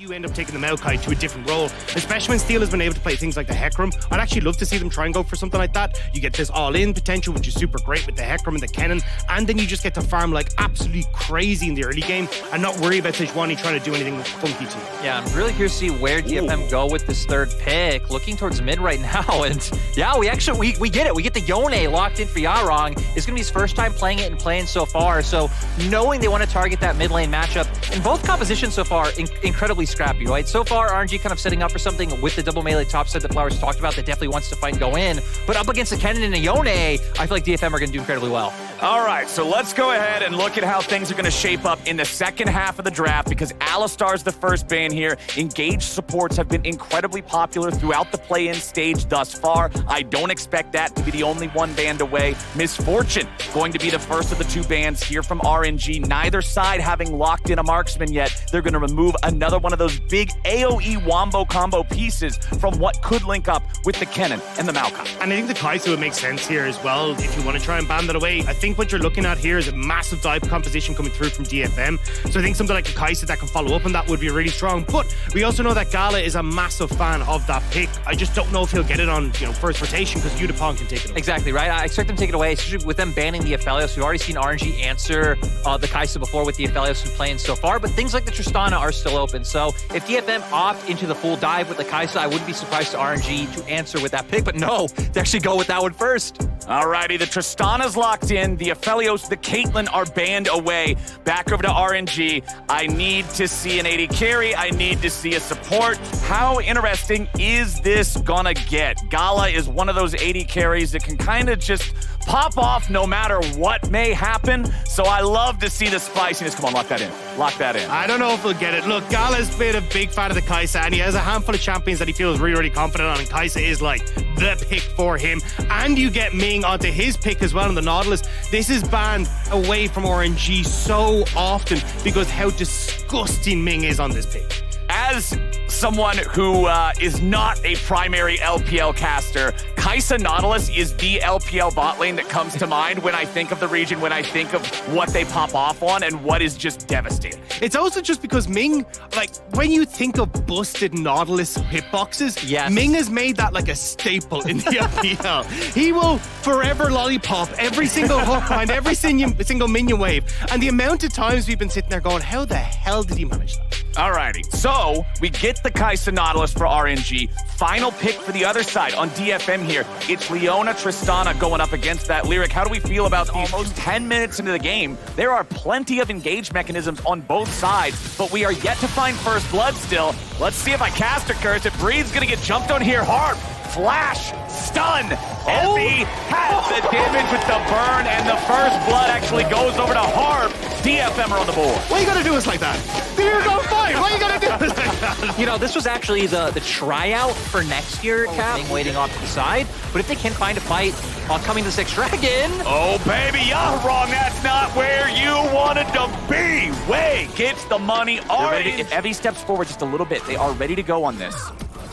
You end up taking the Maokai to a different role, especially when Steel has been able to play things like the Hecarim. I'd actually love to see them try and go for something like that. You get this all-in potential, which is super great with the Hecarim and the Kennen, and then you just get to farm like absolutely crazy in the early game and not worry about Sejuani trying to do anything funky to you. Yeah, I'm really curious to see where DFM go with this third pick. Looking towards mid right now, and yeah, we get it. We get the Yone locked in for Yarong. It's gonna be his first time playing it and playing so far, so knowing they want to target that mid lane matchup, in both compositions so far, incredibly scrappy, right? So far, RNG kind of setting up for something with the double melee top set that Flowers talked about that definitely wants to fight and go in, but up against the Kennen and a Yone, I feel like DFM are going to do incredibly well. All right, so let's go ahead and look at how things are going to shape up in the second half of the draft, because Alistar's the first ban here. Engaged supports have been incredibly popular throughout the play-in stage thus far. I don't expect that to be the only one banned away. Misfortune going to be the first of the two bans here from RNG. Neither side having locked in a marksman yet. They're going to remove another one of those big AoE wombo combo pieces from what could link up with the Kennen and the Maokai. And I think the Kai'Sa would make sense here as well if you want to try and ban that away. I think what you're looking at here is a massive dive composition coming through from DFM. So I think something like a Kai'Sa that can follow up on that would be really strong. But we also know that Gala is a massive fan of that pick. I just don't know if he'll get it on, first rotation, because Udapon can take it away. Exactly, right? I expect them to take it away, especially with them banning the Aphelios. We've already seen RNG answer the Kai'Sa before with the Aphelios who's playing so far, but things like the Tristana are still open. So if DFM opt into the full dive with the Kai'Sa, I wouldn't be surprised to RNG to answer with that pick, but no, they actually go with that one first. Alrighty, the Tristana's locked in, the Aphelios, the Caitlyn are banned away. Back over to RNG. I need to see an AD carry. I need to see a support. How interesting is this gonna get? Gala is one of those AD carries that can kind of just pop off no matter what may happen. So I love to see the spiciness. Come on, lock that in. Lock that in. I don't know if he'll get it. Look, Gala's been a big fan of the Kai'Sa, and he has a handful of champions that he feels really, really confident on, and Kai'Sa is like the pick for him. And you get Ming onto his pick as well in the Nautilus. This is banned away from RNG so often because how disgusting Ming is on this pick. As someone who is not a primary LPL caster, Kai'Sa Nautilus is the LPL bot lane that comes to mind when I think of the region, when I think of what they pop off on and what is just devastating. It's also just because Ming, like, when you think of busted Nautilus hitboxes, yes, Ming has made that like a staple in the LPL. He will forever lollipop every single hook behind every single minion wave. And the amount of times we've been sitting there going, how the hell did he manage that? Alrighty, so we get the Kai'Sa Nautilus for RNG. Final pick for the other side on DFM here. It's Leona Tristana going up against that Lyric. How do we feel about almost 10 minutes into the game? There are plenty of engaged mechanisms on both sides, but we are yet to find first blood still. Let's see if I cast a curse. If Breed's gonna get jumped on here, Harp, flash, stun. Evie has the damage with the burn, and the first blood actually goes over to Harp. DFM are on the board. Why you gotta do us like that? You're gonna fight. Why you gotta do us like that? This was actually the tryout for next year, Cap, waiting off to the side. But if they can find a fight coming to the Sixth Dragon. Oh, baby, you're wrong. That's not where you wanted to be. Way gets the money. If Evie steps forward just a little bit, they are ready to go on this.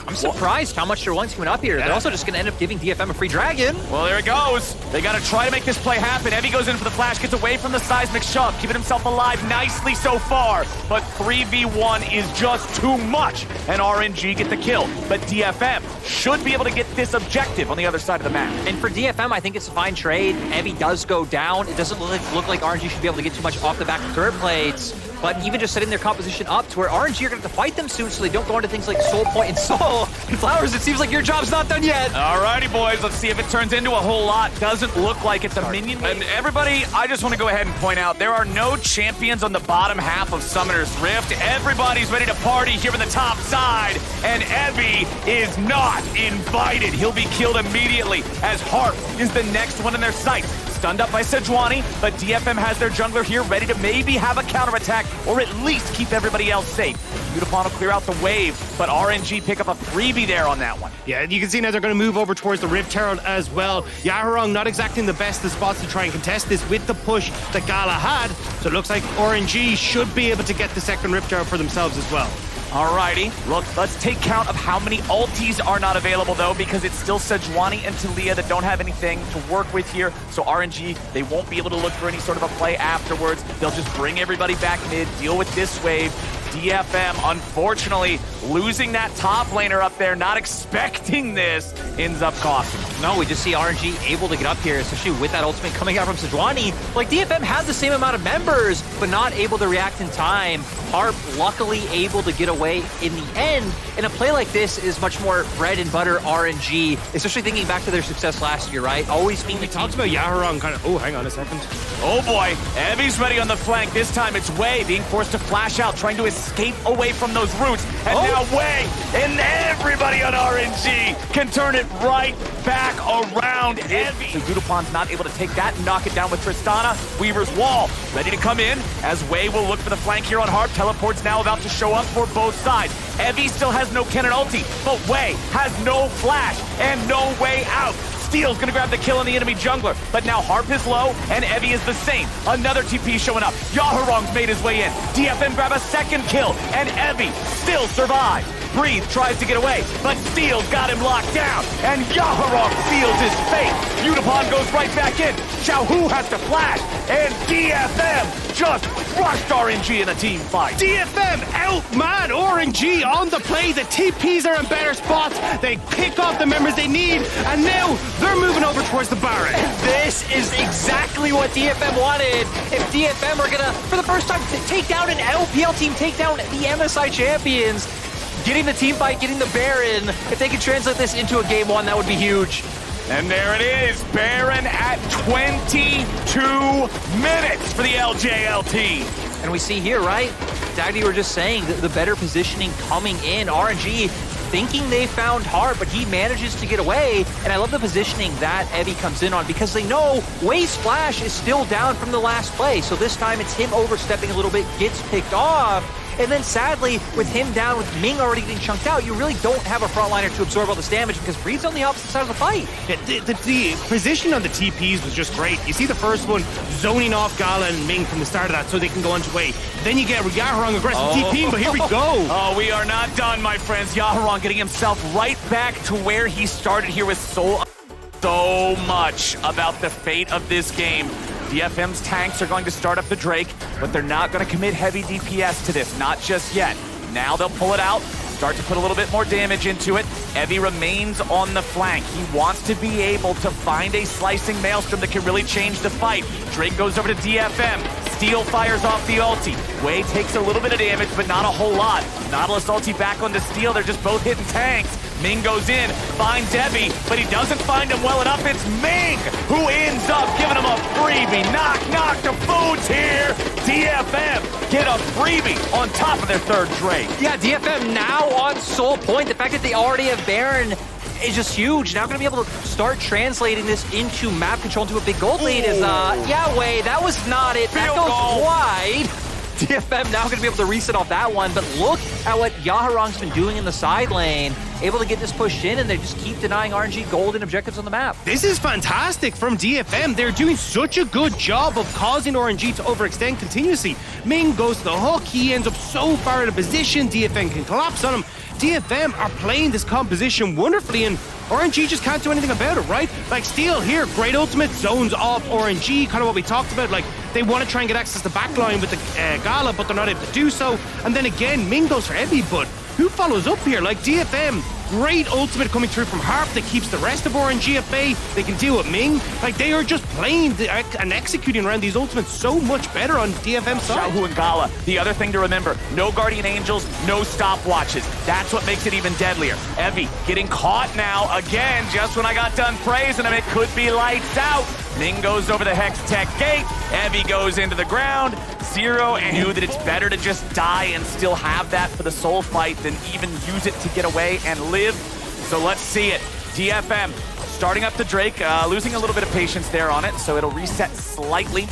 I'm surprised how much they're willing to coming up here. They're also just going to end up giving DFM a free dragon. Well, there it goes. They got to try to make this play happen. Evie goes in for the flash, gets away from the seismic shove, keeping himself alive nicely so far. But 3v1 is just too much, and RNG get the kill. But DFM should be able to get this objective on the other side of the map. And for DFM, I think it's a fine trade. Evie does go down. It doesn't look like RNG should be able to get too much off the back of turret plates. But even just setting their composition up to where RNG are going to have to fight them soon so they don't go into things like Soul Point and Soul. And Flowers, it seems like your job's not done yet. Alrighty, boys. Let's see if it turns into a whole lot. Doesn't look like it's a minion. And everybody, I just want to go ahead and point out, there are no champions on the bottom half of Summoner's Rift. Everybody's ready to party here on the top side. And Evie is not invited. He'll be killed immediately as Harp is the next one in their sights. Stunned up by Sejuani, but DFM has their jungler here ready to maybe have a counterattack or at least keep everybody else safe. Udapon will clear out the wave, but RNG pick up a freebie there on that one. Yeah, you can see now they're going to move over towards the Rift Herald as well. Yaharong not exactly in the best of spots to try and contest this with the push that Gala had, so it looks like RNG should be able to get the second Rift Herald for themselves as well. Alrighty, look, let's take count of how many ultis are not available though, because it's still Sejuani and Talia that don't have anything to work with here. So RNG, they won't be able to look for any sort of a play afterwards. They'll just bring everybody back mid, deal with this wave. DFM, unfortunately, losing that top laner up there, not expecting this, ends up costing them. No, we just see RNG able to get up here, especially with that ultimate coming out from Sejuani. Like, DFM has the same amount of members, but not able to react in time. Harp luckily able to get away in the end, and a play like this is much more bread and butter RNG, especially thinking back to their success last year, right? Always being the team. Talks about Yaharong kind of, oh, hang on a second. Oh boy, Evie's ready on the flank. This time it's Wei being forced to flash out, trying to escape away from those roots. And now Wei and everybody on RNG can turn it right back around Evie. So Yudapon's not able to take that and knock it down with Tristana. Weaver's wall ready to come in as Wei will look for the flank here on Harp. Teleport's now about to show up for both sides. Evie still has no cannon ulti, but Wei has no flash and no way out. Steel's gonna grab the kill on the enemy jungler, but now Harp is low, and Evie is the same. Another TP showing up. Yaharong's made his way in. DFM grab a second kill, and Evie still survives. Breathe tries to get away, but Steel's got him locked down, and Yaharong seals his fate. Yutapon goes right back in. Xiaohu has to flash, and DFM just crushed RNG in a team fight. DFM outman RNG on the play. The TPs are in better spots. They pick off the members they need, and now they're moving over towards the Baron. This is exactly what DFM wanted. If DFM are gonna, for the first time, take down an LPL team, take down the MSI champions, getting the team fight, getting the Baron, if they could translate this into a game one, that would be huge. And there it is, Baron at 22 minutes for the LJLT. And we see here, right? Dagny were just saying that the better positioning coming in. RNG thinking they found Harp, but he manages to get away. And I love the positioning that Evie comes in on because they know Wei's flash is still down from the last play. So this time it's him overstepping a little bit, gets picked off. And then sadly, with him down, with Ming already getting chunked out, you really don't have a frontliner to absorb all this damage because Breed's on the opposite side of the fight. Yeah, the position on the TPs was just great. You see the first one zoning off Gala and Ming from the start of that so they can go on to Wei. Then you get Yaharong aggressive TPing, but here we go. Oh, we are not done, my friends. Yaharong getting himself right back to where he started here with Soul. So much about the fate of this game. DFM's tanks are going to start up the Drake, but they're not going to commit heavy DPS to this, not just yet. Now they'll pull it out, start to put a little bit more damage into it. Evie remains on the flank. He wants to be able to find a slicing maelstrom that can really change the fight. Drake goes over to DFM. Steel fires off the ulti. Wei takes a little bit of damage, but not a whole lot. Nautilus ulti back onto Steel. They're just both hitting tanks. Ming goes in, finds Evie, but he doesn't find him well enough. It's Ming who ends up giving him a freebie. Knock to Foods here. DFM get a freebie on top of their third Drake. Yeah, DFM now on Soul Point. The fact that they already have Baron is just huge. Now gonna be able to start translating this into map control into a big gold lead is, yeah, Wei, that was not it. That goes wide. DFM now gonna be able to reset off that one, but look at what Yaharong's been doing in the side lane. Able to get this pushed in, and they just keep denying RNG gold and objectives on the map. This is fantastic from DFM. They're doing such a good job of causing RNG to overextend continuously. Ming goes to the hook. He ends up so far out of position. DFM can collapse on him. DFM are playing this composition wonderfully, and RNG just can't do anything about it, right? Like Steel here, great ultimate, zones off RNG, kind of what we talked about. Like, they want to try and get access to backline with the Gala, but they're not able to do so. And then again, Ming goes for Evie, but who follows up here? Like DFM, great ultimate coming through from Harp that keeps the rest of RNG at bay. They can deal with Ming. Like, they are just playing and executing around these ultimates so much better on DFM's side. Xiaohu and Gala, the other thing to remember, no Guardian Angels, no stopwatches. That's what makes it even deadlier. Evie getting caught now again, just when I got done praising him, it could be lights out. Ming goes over the Hex Tech gate. Evie goes into the ground. Zero and knew that it's better to just die and still have that for the soul fight than even use it to get away and live. So let's see it. DFM starting up the Drake, losing a little bit of patience there on it, so it'll reset slightly.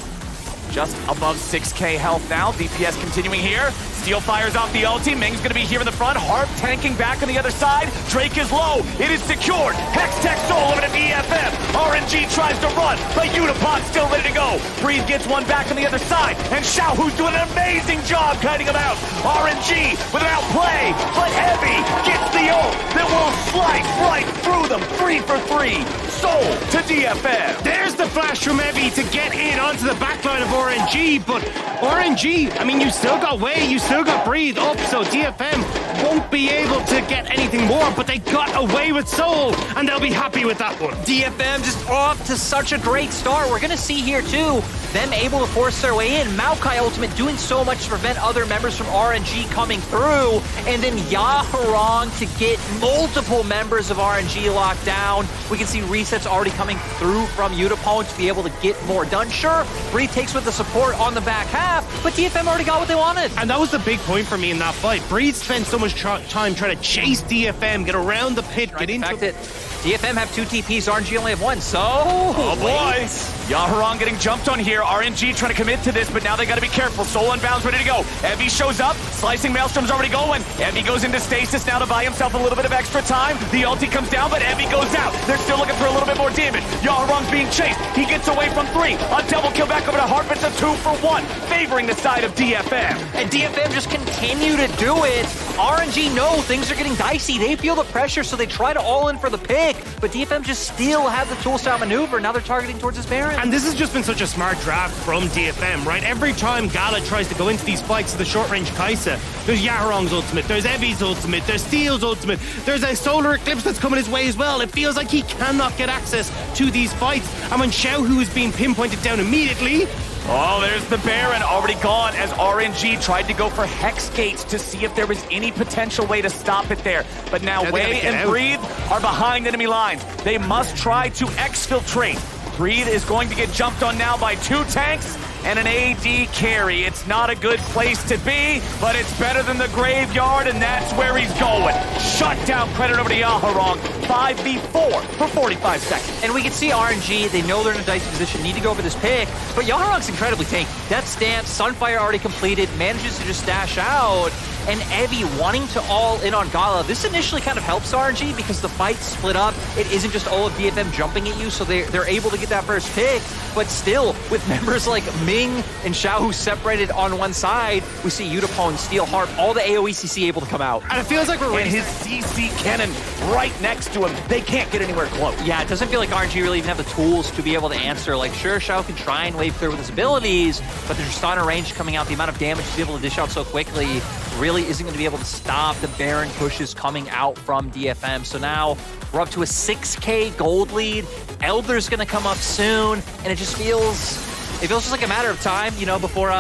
Just above 6k health now. DPS continuing here. Steel fires off the ulti. Ming's gonna be here in the front. Harp tanking back on the other side. Drake is low. It is secured. Hex Tech Soul over to DFM. RNG tries to run, but Unipon's still ready to go. Breathe gets one back on the other side, and Xiaohu's doing an amazing job kiting him out. RNG with an outplay, but Evie gets the ult that will slice right through them. 3 for 3. Soul to DFM. There's the flash from Evie to get in onto the backline of RNG, but RNG, I mean, you still got Way, you still got Breathe up, so DFM won't be able to get anything more, but they got away with Soul, and they'll be happy with that one. DFM just off to such a great start. We're going to see here, too, them able to force their way in. Maokai Ultimate doing so much to prevent other members from RNG coming through, and then Yaharong to get multiple members of RNG locked down. We can see resets already coming through from Udapone to be able to get more done. Sure, Breathe takes with the support on the back half, but DFM already got what they wanted. And that was the big point for me in that fight. Breathe spent so much time trying to chase DFM, get around the pit, get into it. DFM have 2 TPs, RNG only have 1, so... Oh boy! Yaharong getting jumped on here. RNG trying to commit to this, but now they got to be careful. Soul Unbound's ready to go. Evie shows up. Slicing Maelstrom's already going. Evie goes into stasis now to buy himself a little bit of extra time. The ulti comes down, but Evie goes out. They're still looking for a little bit more damage. Yaharong's being chased. He gets away from 3. A double kill back over to Harpit's a 2 for 1, favoring the side of DFM. And DFM just continue to do it. RNG know things are getting dicey. They feel the pressure, so they try to all in for the pick, but DFM just still have the tools to outmaneuver. Now they're targeting towards his Baron. And this has just been such a smart draft from DFM, right? Every time Gala tries to go into these fights to the short-range Kai'Sa, there's Yaharong's ultimate, there's Evie's ultimate, there's Steel's ultimate, there's a Solar Eclipse that's coming his way as well. It feels like he cannot get access to these fights. And when Xiaohu is being pinpointed down immediately... Oh, there's the Baron already gone as RNG tried to go for Hex Gates to see if there was any potential way to stop it there. But now Way and Breathe are behind enemy lines. They must try to exfiltrate. Breathe is going to get jumped on now by 2 tanks and an AD carry. It's not a good place to be, but it's better than the graveyard, and that's where he's going. Shut down, credit over to Yaharong. 5v4 for 45 seconds. And we can see RNG, they know they're in a dicey position, need to go for this pick, but Yaharong's incredibly tanky. Death Stance, Sunfire already completed, manages to just dash out, and Evie wanting to all in on Gala. This initially kind of helps RNG because the fight split up. It isn't just all of DFM jumping at you, so they're able to get that first pick, but still, with members like Ming and Xiaohu separated on one side, we see Udapone, Steel Harp, all the AoE CC able to come out. And it feels like we're and his CC cannon right next to him. They can't get anywhere close. Yeah, it doesn't feel like RNG really even have the tools to be able to answer. Like, sure, Xiao can try and wave clear with his abilities, but there's Tristana range coming out. The amount of damage to be able to dish out so quickly really isn't going to be able to stop the Baron pushes coming out from DFM. So now we're up to a 6K gold lead. Elder's going to come up soon, and it just feels... It feels just like a matter of time, you know, before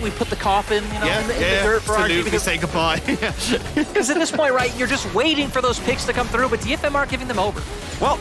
we put the coffin, you know, in the dirt for RNG. Because say goodbye. Because at this point, right, you're just waiting for those picks to come through, but DFM aren't giving them over. Well,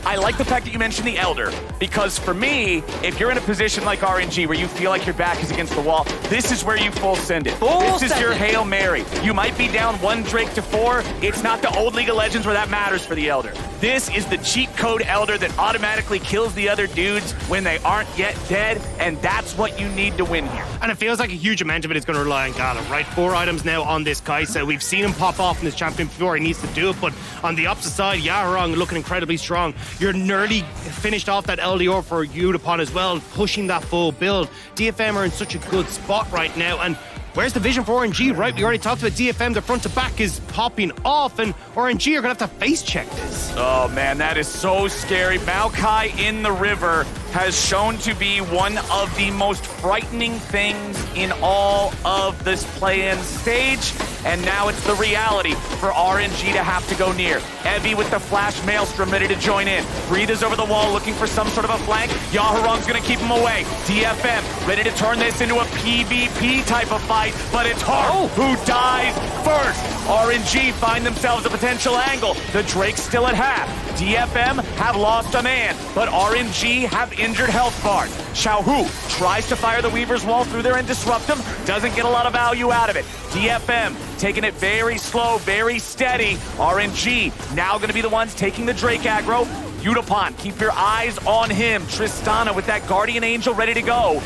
I like the fact that you mentioned the Elder, because for me, if you're in a position like RNG where you feel like your back is against the wall, this is where you full send it. This is your Hail Mary. You might be down 1 Drake to 4. It's not the old League of Legends where that matters for the Elder. This is the cheat code Elder that automatically kills the other dudes when they aren't yet dead, and that's what you need to win here. And it feels like a huge amount of it is going to rely on Gala, right? 4 items now on this Kai'Sa. We've seen him pop off in this champion before. He needs to do it, but on the opposite side, Yaharong looking incredibly strong. You're nearly finished off that LDR for Udapone as well, pushing that full build. DFM are in such a good spot right now, and where's the vision for RNG, right? We already talked about DFM. The front to back is popping off, and RNG are going to have to face check this. Oh, man, that is so scary. Maokai in the river has shown to be one of the most frightening things in all of this play-in stage, and now it's the reality for RNG to have to go near. Evie with the flash Maelstrom ready to join in. Breathe is over the wall looking for some sort of a flank. Yaharong's going to keep him away. DFM ready to turn this into a PvP type of fight, but it's Harp who dies first. RNG find themselves a potential angle. The Drake's still at half. DFM have lost a man, but RNG have injured health bars. Xiaohu tries to fire the Weaver's Wall through there and disrupt him. Doesn't get a lot of value out of it. DFM taking it very slow, very steady. RNG now going to be the ones taking the Drake aggro. Udapone, keep your eyes on him. Tristana with that Guardian Angel ready to go.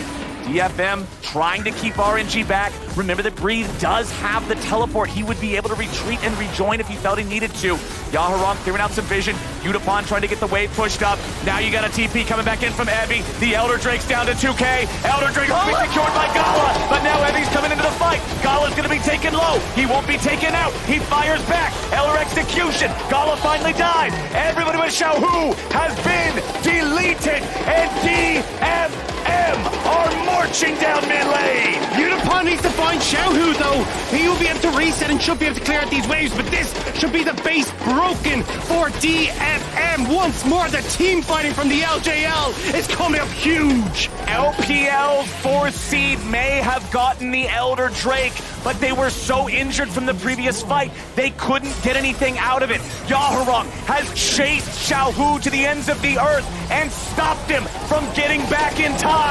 DFM trying to keep RNG back. Remember that Breathe does have the teleport. He would be able to retreat and rejoin if he felt he needed to. Yaharong clearing out some vision. Udapon trying to get the wave pushed up. Now you got a TP coming back in from Evie. The Elder Drake's down to 2K. Elder Drake will be secured by Gala, but now Evie's coming into the fight. Gala's gonna be taken low. He won't be taken out. He fires back. Elder execution. Gala finally died. Everybody but Xiaohu has been deleted, and DFM are marching down mid lane. Udapon needs to find Xiaohu though. He will be able to reset and should be able to clear out these waves, but this should be the base broken for DFM. Once more, the team fighting from the LJL is coming up huge. LPL's 4th seed may have gotten the Elder Drake, but they were so injured from the previous fight, they couldn't get anything out of it. Yaharong has chased Xiaohu to the ends of the earth and stopped him from getting back in time.